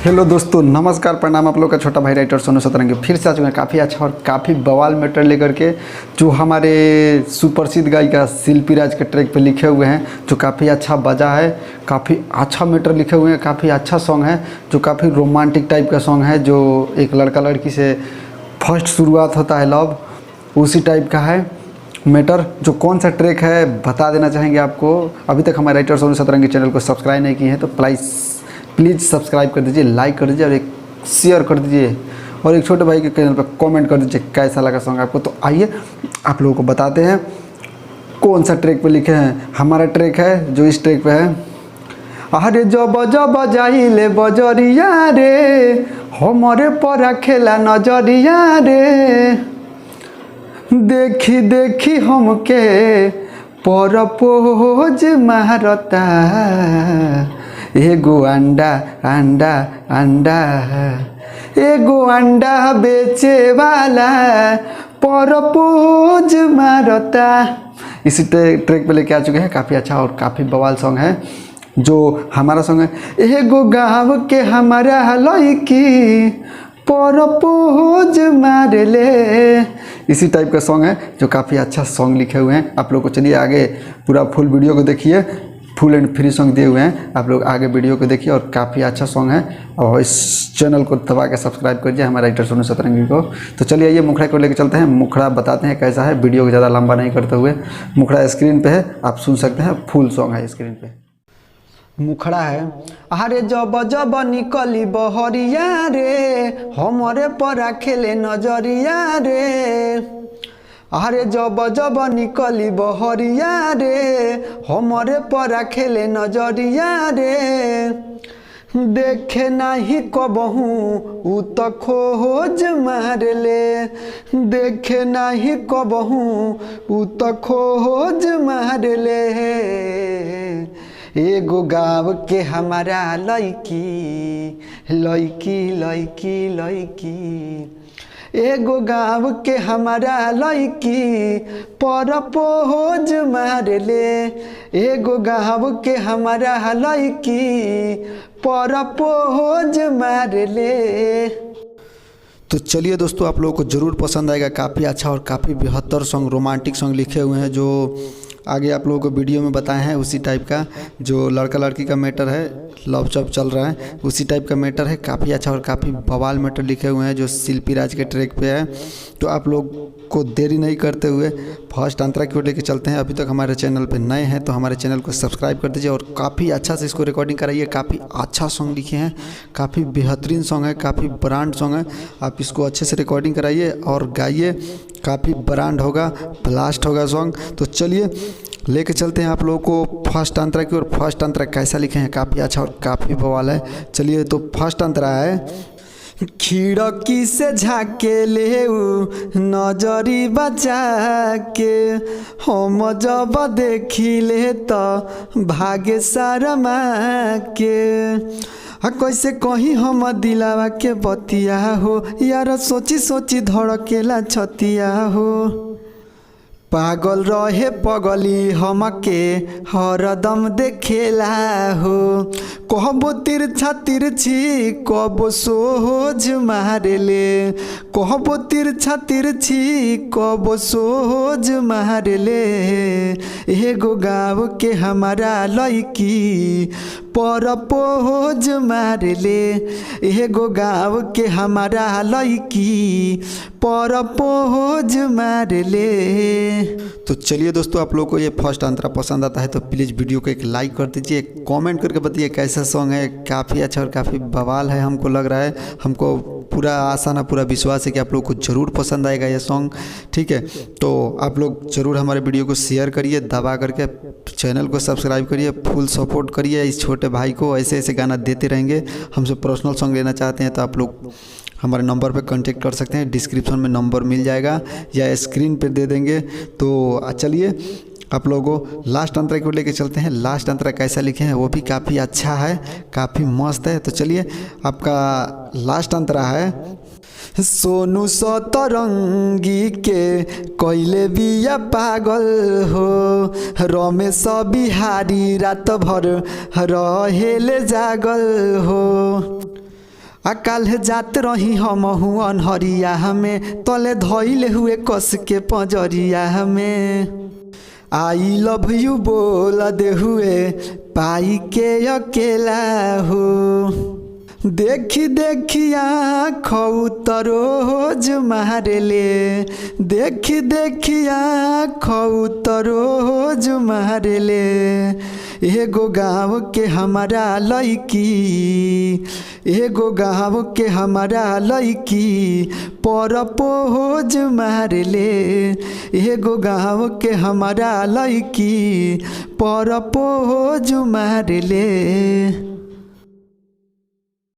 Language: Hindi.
हेलो दोस्तों, नमस्कार, प्रणाम। आप लोग का छोटा भाई राइटर सोनू सतरंगी फिर से आ चुके हैं काफ़ी अच्छा और काफ़ी बवाल मैटर लेकर के, जो हमारे सुप्रसिद्ध गायिका शिल्पी राज के ट्रैक पे लिखे हुए हैं, जो काफ़ी अच्छा बजा है। काफ़ी अच्छा मैटर लिखे हुए हैं, काफ़ी अच्छा सॉन्ग है, जो काफ़ी रोमांटिक टाइप का सॉन्ग है, जो एक लड़का लड़की से फर्स्ट शुरुआत होता है लव, उसी टाइप का है मैटर। जो कौन सा ट्रैक है बता देना चाहेंगे आपको। अभी तक हमारे राइटर सोनू सतरंगी चैनल को सब्सक्राइब नहीं किए हैं तो प्लीज़ सब्सक्राइब कर दीजिए, लाइक कर दीजिए और एक शेयर कर दीजिए, और एक छोटे भाई के चैनल पर कमेंट कर दीजिए कैसा लगा सॉन्ग आपको। तो आइए आप लोगों को बताते हैं कौन सा ट्रैक पे लिखे हैं। हमारा ट्रैक है जो इस ट्रैक पे है, अरे जब जब जाइले बजरिया रे, हमरे पर खेला नजरिया रे, देखी देखी हमके परपोज मारता, एगो अंडा अंडा अंडा, एगो अंडा बेचे वाला परपोज मारता। इसी ट्रैक पे लेके आ चुके हैं। काफ़ी अच्छा और काफ़ी बवाल सॉन्ग है। जो हमारा सॉन्ग है, एगो गाँव के हमारा लड़की परपोज मार ले, इसी टाइप का सॉन्ग है, जो काफ़ी अच्छा सॉन्ग लिखे हुए हैं आप लोग को। चलिए आगे पूरा फुल वीडियो को देखिए, फुल एंड फ्री सॉन्ग दिए हुए हैं, आप लोग आगे वीडियो को देखिए और काफ़ी अच्छा सॉन्ग है। और इस चैनल को दबा के सब्सक्राइब करिए हमारे राइटर सोनू सतरंगी को। तो चलिए आइए मुखड़ा को लेकर चलते हैं। मुखड़ा बताते हैं कैसा है, वीडियो को ज़्यादा लंबा नहीं करते हुए। मुखड़ा स्क्रीन पे है, आप सुन सकते हैं, फुल सॉन्ग है स्क्रीन पे। मुखड़ा है, अरे जब जब निकली बहरिया रे, हमरे पर खेले नजरिया रे, अरे जब जब निकली बहरिया रे, हमरे पर खेले नजरिया रे, देखे नहीं कबहू उ तो खोज मार ले, देखे नहीं कबहू उ तो खोज मार ले, एगो गाँव के हमारा लड़की लड़की लड़की लड़की, एगो गाँव के हमारा लड़की परपोज मार ले, एगो गाँव के हमारा लड़की परपोज मार ले। तो चलिए दोस्तों, आप लोगों को ज़रूर पसंद आएगा। काफ़ी अच्छा और काफ़ी बेहतर सॉन्ग, रोमांटिक सॉन्ग लिखे हुए हैं, जो आगे आप लोगों को वीडियो में बताए हैं उसी टाइप का। जो लड़का लड़की का मैटर है, लव चप चल रहा है, उसी टाइप का मैटर है। काफ़ी अच्छा और काफ़ी बवाल मैटर लिखे हुए हैं, जो शिल्पी राज के ट्रैक पे है। तो आप लोग को देरी नहीं करते हुए फर्स्ट अंतरा की ओर लेके चलते हैं। अभी तक हमारे चैनल पे नए हैं तो हमारे चैनल को सब्सक्राइब कर दीजिए और काफ़ी अच्छा से इसको रिकॉर्डिंग कराइए। काफ़ी अच्छा सॉन्ग लिखे हैं, काफ़ी बेहतरीन सॉन्ग है, काफ़ी ब्रांड सॉन्ग है। आप इसको अच्छे से रिकॉर्डिंग कराइए और गाइए, काफ़ी ब्रांड होगा, ब्लास्ट होगा सॉन्ग। तो चलिए लेके चलते हैं आप लोगों को फर्स्ट अंतरा की ओर। फर्स्ट अंतरा कैसा लिखे हैं, काफ़ी अच्छा और काफ़ी बवाल है। चलिए, तो फर्स्ट अंतरा है, खिड़की से झाके ले नजरी बचा के, हम जब देखी ले तो भागे शर्मा के, कैसे कहीं हम दिलावा के बतिया हो, यार सोची सोची धड़केला छतिया हो, पागल रहे पगली हमके हरदम देखेला हो, कहबो तिरछा तिरछी कबो सोझ मारेले, कहबो तिरछा तिरछी कबो सोझ मारेले, एगो गाँव के हमारा लड़की परपोज मारेले, एगो गाँव के हमारा लड़की परपोज मारेले। तो चलिए दोस्तों, आप लोगों को ये फर्स्ट अंतरा पसंद आता है तो प्लीज़ वीडियो को एक लाइक कर दीजिए, कमेंट करके बताइए कैसा सॉन्ग है। काफ़ी अच्छा और काफ़ी बवाल है, हमको लग रहा है, हमको पूरा आशा ना पूरा विश्वास है कि आप लोग को ज़रूर पसंद आएगा ये सॉन्ग। ठीक है, तो आप लोग ज़रूर हमारे वीडियो को शेयर करिए, दबा करके चैनल को सब्सक्राइब करिए, फुल सपोर्ट करिए इस छोटे भाई को। ऐसे ऐसे गाना देते रहेंगे। हमसे पर्सनल सॉन्ग लेना चाहते हैं तो आप लोग हमारे नंबर पे कांटेक्ट कर सकते हैं, डिस्क्रिप्शन में नंबर मिल जाएगा या स्क्रीन पे दे देंगे। तो चलिए आप लोगों को लास्ट अंतरा को लेके चलते हैं। लास्ट अंतरा कैसा लिखे हैं वो भी काफ़ी अच्छा है, काफ़ी मस्त है। तो चलिए, आपका लास्ट अंतरा है, सोनू सतरंगी के कैले बिया पागल हो, रमेश बिहारी रात भर रहेले जागल हो, काल्ह जात रही हम अनहरिया हमें तले धइले हुए कस के पंजरिया हमें आई लव यू बोल दे हुए पाई के अकेला हो देखी देखिया खौ तो रोज मारेले देखी देखिया खौ तो रोज मारेले एगो गाँव के हमारा लड़की एगो गाँव के हमारा लड़की पर पोज मारेले एगो गाँव के हमारा लड़की पर पोज मारेले।